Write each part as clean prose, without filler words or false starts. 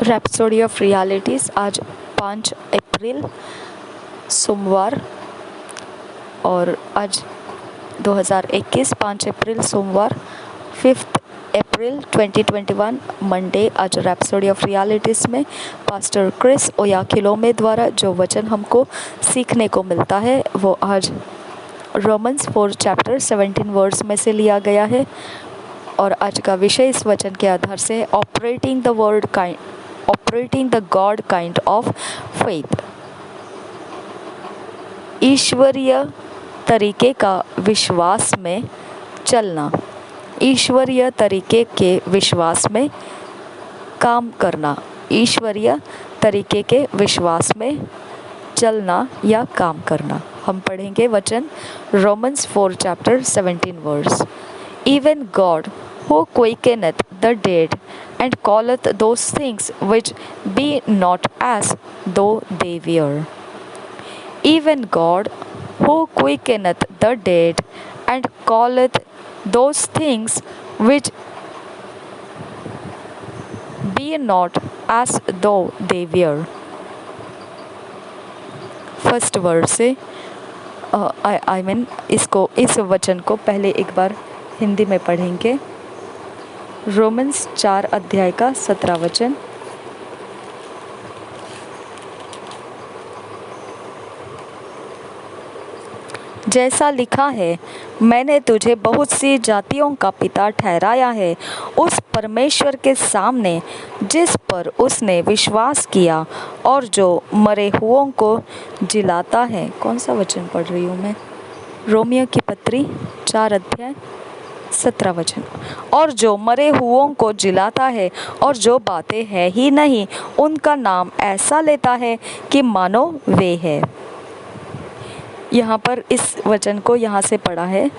Rhapsody of realities आज 5 अप्रैल सोमवार और आज 2021 5 अप्रैल सोमवार 5 अप्रैल 2021 मंडे। आज रैप्सोडी ऑफ रियलिटीज़ में पास्टर क्रिस ओयाखिलोमे द्वारा जो वचन हमको सीखने को मिलता है वो आज रोमन्स 4 चैप्टर 17 वर्ड्स में से लिया गया है। और आज का विषय इस वचन के आधार से operating the God kind of faith, ईश्वरीय तरीके का विश्वास में चलना, ईश्वरीय तरीके के विश्वास में काम करना, ईश्वरीय तरीके के विश्वास में चलना या काम करना। हम पढ़ेंगे वचन Romans 4 chapter 17 verse. Even God, who quickeneth the dead, and calleth those things which be not as though they were. Even God, who quickeneth the dead, and calleth those things which be not as though they were. First word से इस वचन को पहले एक बार हिंदी में पढ़ेंगे। Romans 4 अध्याय का 17 वचन। जैसा लिखा है, मैंने तुझे बहुत सी जातियों का पिता ठहराया है, उस परमेश्वर के सामने जिस पर उसने विश्वास किया और जो मरे हुओं को जिलाता है। कौन सा वचन पढ़ रही हूँ मैं? रोमियो की पत्री 4 अध्याय 17 वचन। और जो मरे हुओं को जिलाता है और जो बातें है ही नहीं उनका नाम ऐसा लेता है कि मानो वे है। यहाँ पर इस वचन को यहाँ से पढ़ा है,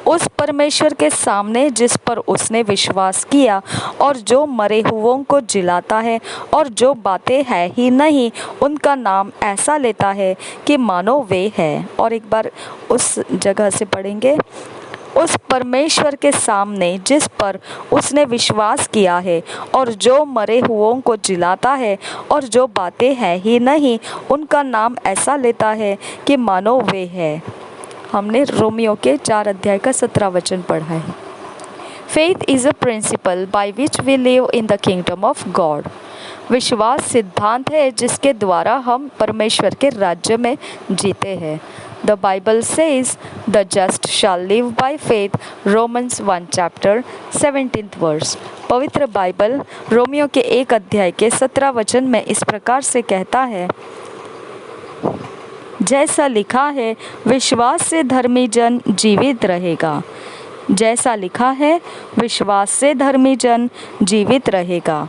उस परमेश्वर के सामने जिस पर उसने विश्वास किया और जो मरे हुओं को जिलाता है और जो बातें है ही नहीं उनका नाम ऐसा लेता है कि मानो वे है। और एक बार उस जगह से पढ़ेंगे, उस परमेश्वर के सामने जिस पर उसने विश्वास किया है और जो मरे हुओं को जिलाता है और जो बातें है ही नहीं उनका नाम ऐसा लेता है कि मानो वे है। हमने रोमियो के 4 अध्याय का 17 वचन पढ़ा है। Faith is a principle by which we live in the kingdom of God. विश्वास सिद्धांत है जिसके द्वारा हम परमेश्वर के राज्य में जीते हैं। The Bible says, the just shall live by faith, Romans 1 chapter 17th verse. पवित्र बाइबल रोमियो के 1 अध्याय के 17 वचन में इस प्रकार से कहता है, जैसा लिखा है विश्वास से धर्मी जन जीवित रहेगा। जैसा लिखा है विश्वास से धर्मी जन जीवित रहेगा।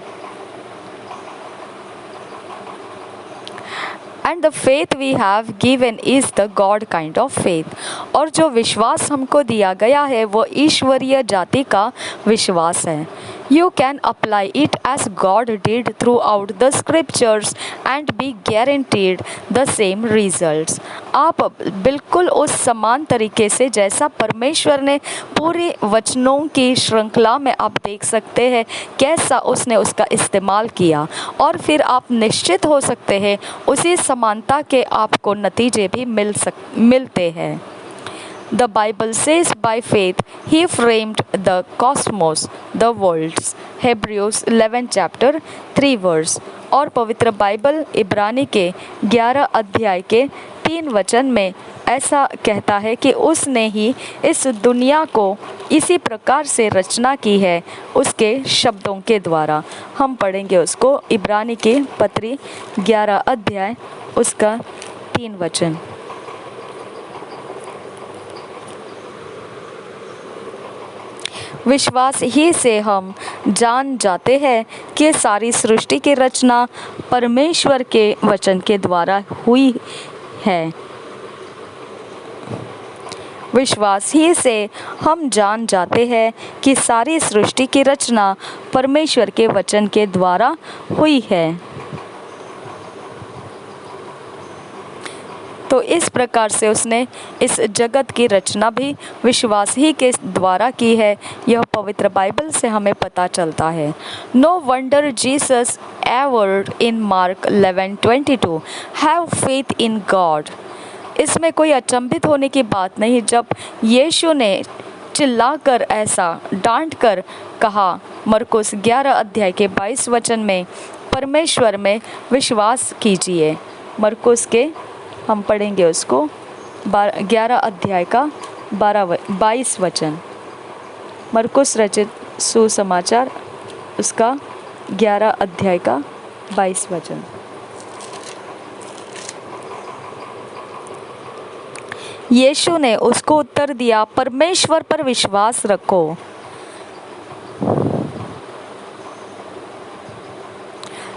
And the faith we have given is the God kind of faith. और जो विश्वास हमको दिया गया है वो ईश्वरीय जाति का विश्वास है। You can apply it as God did throughout the scriptures and be guaranteed the same results. आप बिल्कुल उस समान तरीके से जैसा परमेश्वर ने पूरे वचनों की श्रृंखला में आप देख सकते हैं कैसा उसने उसका इस्तेमाल किया और फिर आप निश्चित हो सकते हैं उसी समानता के आपको नतीजे भी मिलते हैं। The Bible says by faith he framed the cosmos, the worlds. Hebrews 11 chapter 3 verse. और पवित्र बाइबल इब्रानी के 11 अध्याय के 3 वचन में ऐसा कहता है कि उसने ही इस दुनिया को इसी प्रकार से रचना की है उसके शब्दों के द्वारा। हम पढ़ेंगे उसको, इब्रानी के पत्री 11 अध्याय उसका 3 वचन। विश्वास ही से हम जान जाते हैं कि सारी सृष्टि की रचना परमेश्वर के वचन के द्वारा हुई है। विश्वास ही से हम जान जाते हैं कि सारी सृष्टि की रचना परमेश्वर के वचन के द्वारा हुई है। तो इस प्रकार से उसने इस जगत की रचना भी विश्वास ही के द्वारा की है। यह पवित्र बाइबल से हमें पता चलता है। No wonder Jesus answered in Mark 11:22 have faith in God. इसमें कोई अचंभित होने की बात नहीं जब यीशु ने चिल्लाकर ऐसा डांट कर कहा मरकुस 11 अध्याय के 22 वचन में, परमेश्वर में विश्वास कीजिए। मरकुस के हम पढ़ेंगे उसको 11 अध्याय का 22 वचन। मरकुस रचित सुसमाचार उसका 11 अध्याय का 22 वचन। यीशु ने उसको उत्तर दिया, परमेश्वर पर विश्वास रखो।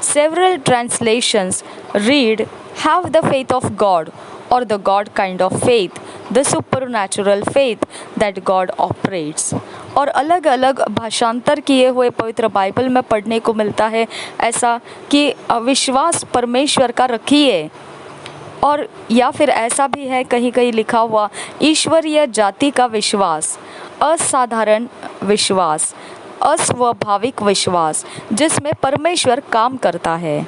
Several translations read, have the faith of God, or the God kind of faith, the supernatural faith that God operates। और अलग अलग भाषांतर किए हुए पवित्र बाइबल में पढ़ने को मिलता है ऐसा कि विश्वास परमेश्वर का रखिए, और या फिर ऐसा भी है कहीं कहीं लिखा हुआ ईश्वरीय जाति का विश्वास, असाधारण विश्वास, अस्वाभाविक विश्वास जिसमें परमेश्वर काम करता है।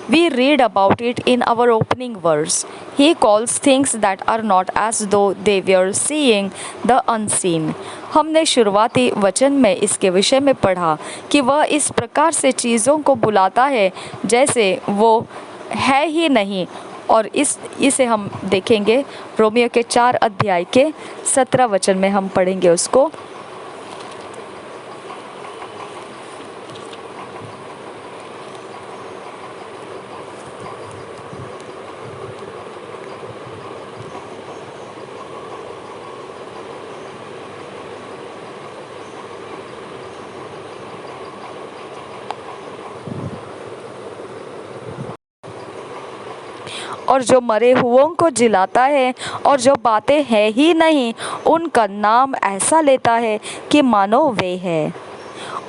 We read about it in our opening verse. He calls things that are not as though they were seeing the unseen। हमने शुरुआती वचन में इसके विषय में पढ़ा कि वह इस प्रकार से चीज़ों को बुलाता है जैसे वो है ही नहीं, और इसे हम देखेंगे रोमियो के 4 अध्याय के 17 वचन में हम पढ़ेंगे उसको। और जो मरे हुओं को जिलाता है और जो बातें हैं ही नहीं उनका नाम ऐसा लेता है कि मानो वे है,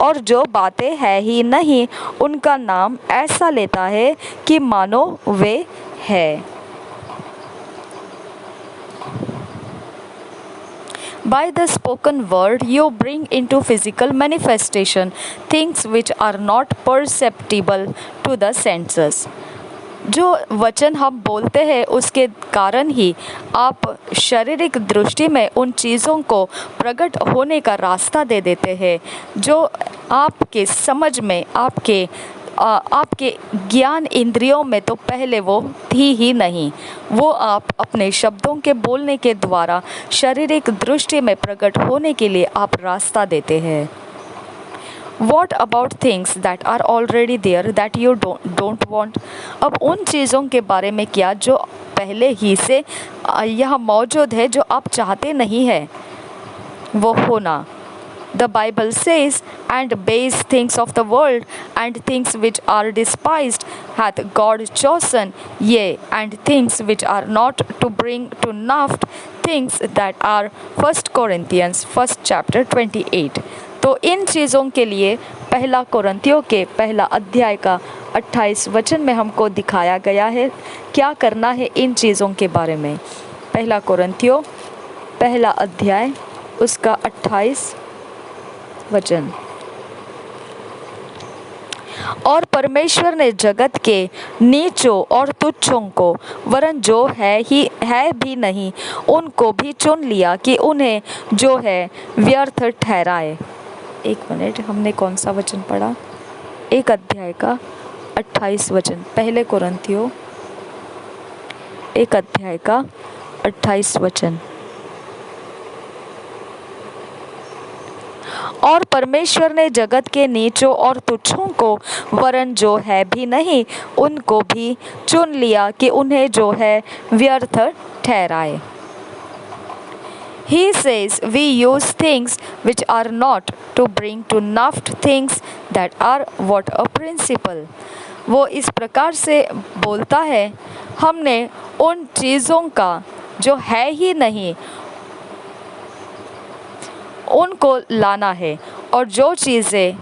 और जो बातें हैं ही नहीं उनका नाम ऐसा लेता है कि मानो वे है। By the spoken word you bring into physical manifestation things which are not perceptible to the senses। जो वचन हम बोलते हैं उसके कारण ही आप शारीरिक दृष्टि में उन चीज़ों को प्रकट होने का रास्ता दे देते हैं जो आपके समझ में, आपके ज्ञान इंद्रियों में तो पहले वो थी ही नहीं। वो आप अपने शब्दों के बोलने के द्वारा शारीरिक दृष्टि में प्रकट होने के लिए आप रास्ता देते हैं। What about things that are already there that you don't want? अब उन चीज़ों के बारे में क्या जो पहले ही से यहाँ मौजूद है जो आप चाहते नहीं है वो होना। The Bible says, and base things of the world and things which are despised hath God chosen, yea, and things which are not, to bring to naught things that are। 1 Corinthians 1st chapter 28। तो इन चीज़ों के लिए पहला कोरिन्थियों के पहला अध्याय का 28 वचन में हमको दिखाया गया है क्या करना है इन चीज़ों के बारे में। पहला कोरिन्थियों पहला अध्याय उसका 28 वचन। और परमेश्वर ने जगत के नीचों और तुच्छों को, वरन जो है भी नहीं, उनको भी चुन लिया कि उन्हें जो है व्यर्थ ठहराए। एक मिनट, हमने कौन सा वचन पढ़ा? 1 अध्याय का 28 वचन, पहले कोरिन्थियों 1 अध्याय का 28 वचन। और परमेश्वर ने जगत के नीचों और तुच्छों को, वरन जो है भी नहीं, उनको भी चुन लिया कि उन्हें जो है व्यर्थ ठहराए। He says we use things which are not to bring to naught things that are what a principle। वो इस प्रकार से बोलता है हमने उन चीज़ों का जो है ही नहीं उनको लाना है, और जो चीज़ें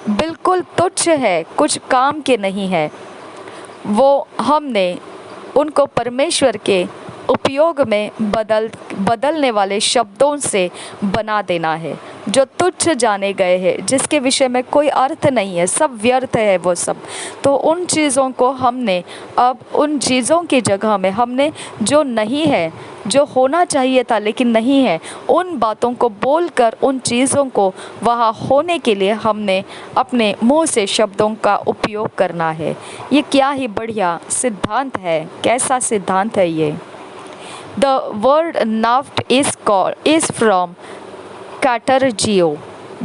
बिल्कुल तुच्छ है, कुछ काम के नहीं है, वो हमने उनको परमेश्वर के उपयोग में बदलने वाले शब्दों से बना देना है, जो तुच्छ जाने गए हैं, जिसके विषय में कोई अर्थ नहीं है, सब व्यर्थ है वो सब। तो उन चीज़ों को हमने अब उन चीज़ों की जगह में हमने जो नहीं है, जो होना चाहिए था लेकिन नहीं है, उन बातों को बोलकर उन चीज़ों को वहाँ होने के लिए हमने अपने मुंह से शब्दों का उपयोग करना है। ये क्या ही बढ़िया सिद्धांत है, कैसा सिद्धांत है ये। The word naft is from katargio,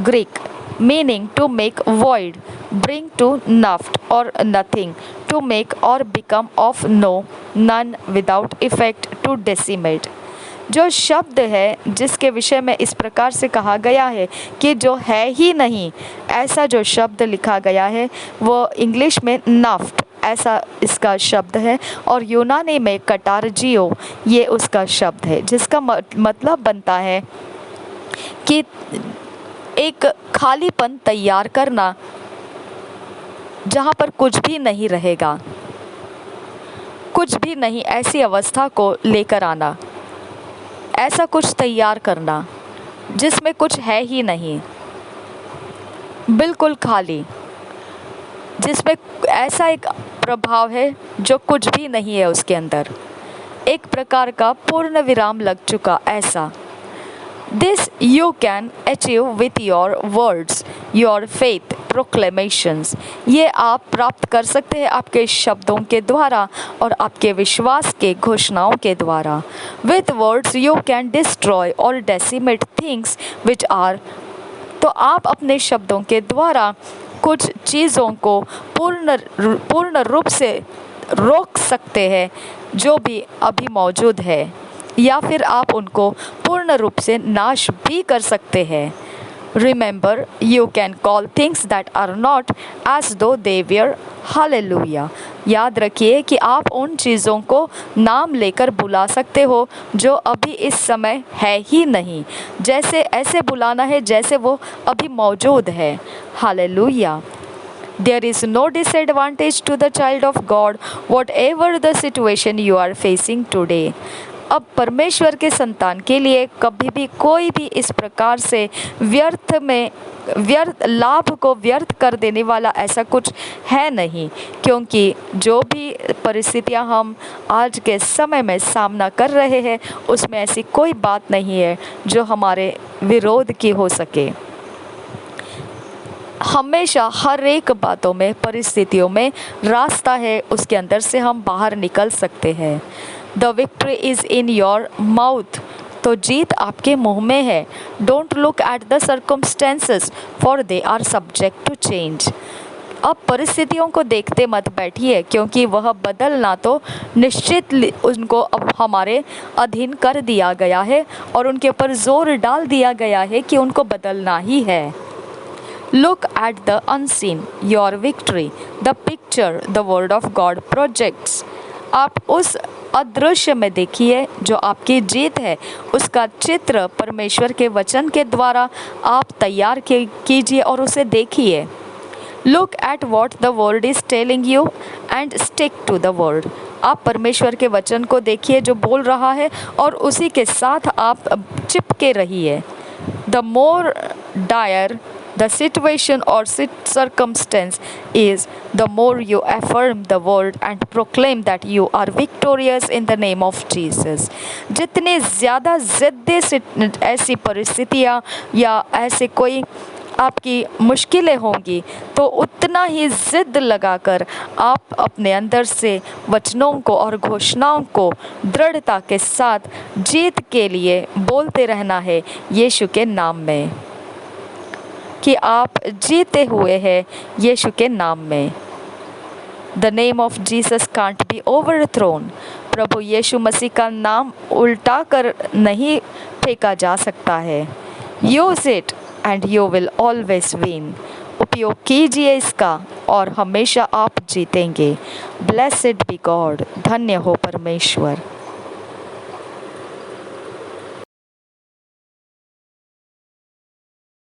Greek, meaning to make void, bring to naft or nothing, to make or become of no, none, without effect, to decimate। जो शब्द है जिसके विषय में इस प्रकार से कहा गया है कि जो है ही नहीं, ऐसा जो शब्द लिखा गया है वो इंग्लिश में नाफ्ट ऐसा इसका शब्द है, और यूनानी में कटारजियो ये उसका शब्द है, जिसका मतलब बनता है कि एक खालीपन तैयार करना जहाँ पर कुछ भी नहीं रहेगा, कुछ भी नहीं, ऐसी अवस्था को लेकर आना, ऐसा कुछ तैयार करना जिसमें कुछ है ही नहीं, बिल्कुल खाली, जिसमें ऐसा एक प्रभाव है जो कुछ भी नहीं है उसके अंदर, एक प्रकार का पूर्ण विराम लग चुका ऐसा। This you can achieve with your words, your faith proclamations। ये आप प्राप्त कर सकते हैं आपके शब्दों के द्वारा और आपके विश्वास के घोषणाओं के द्वारा। With words you can destroy or decimate things which are। तो आप अपने शब्दों के द्वारा कुछ चीज़ों को पूर्ण रूप से रोक सकते हैं जो भी अभी मौजूद है, या फिर आप उनको पूर्ण रूप से नाश भी कर सकते हैं। Remember, you can call things that are not as though they were। Hallelujah. याद रखिए कि आप उन चीज़ों को नाम लेकर बुला सकते हो जो अभी इस समय है ही नहीं, जैसे ऐसे बुलाना है जैसे वो अभी मौजूद है। Hallelujah. There is no disadvantage to the child of God, whatever the situation you are facing today। अब परमेश्वर के संतान के लिए कभी भी कोई भी इस प्रकार से व्यर्थ लाभ को व्यर्थ कर देने वाला ऐसा कुछ है नहीं, क्योंकि जो भी परिस्थितियां हम आज के समय में सामना कर रहे हैं उसमें ऐसी कोई बात नहीं है जो हमारे विरोध की हो सके। हमेशा हर एक बातों में, परिस्थितियों में रास्ता है, उसके अंदर से हम बाहर निकल सकते हैं। The victory is in your mouth. तो जीत आपके मुंह में है। Don't look at the circumstances for they are subject to change. अब परिस्थितियों को देखते मत बैठिए, क्योंकि वह बदलना तो निश्चित उनको अब हमारे अधीन कर दिया गया है और उनके ऊपर जोर डाल दिया गया है कि उनको बदलना ही है। Look at the unseen, your victory, the picture the word of God projects। आप उस अदृश्य में देखिए जो आपकी जीत है, उसका चित्र परमेश्वर के वचन के द्वारा आप तैयार कीजिए और उसे देखिए। Look at what the word is telling you and stick to the word। आप परमेश्वर के वचन को देखिए जो बोल रहा है और उसी के साथ आप चिपके रहिए। The more dire the situation or circumstance is, the more you affirm the word and proclaim that you are victorious in the name of Jesus। जितने ज़्यादा ज़िद्दी ऐसी परिस्थितियाँ या ऐसे कोई आपकी मुश्किलें होंगी, तो उतना ही ज़िद लगाकर आप अपने अंदर से वचनों को और घोषणाओं को दृढ़ता के साथ जीत के लिए बोलते रहना है यीशु के नाम में, कि आप जीते हुए हैं यीशु के नाम में। The name of Jesus can't be overthrown. प्रभु यीशु मसीह का नाम उल्टा कर नहीं फेंका जा सकता है। Use it and you will always win. उपयोग कीजिए इसका और हमेशा आप जीतेंगे। Blessed be God. धन्य हो परमेश्वर।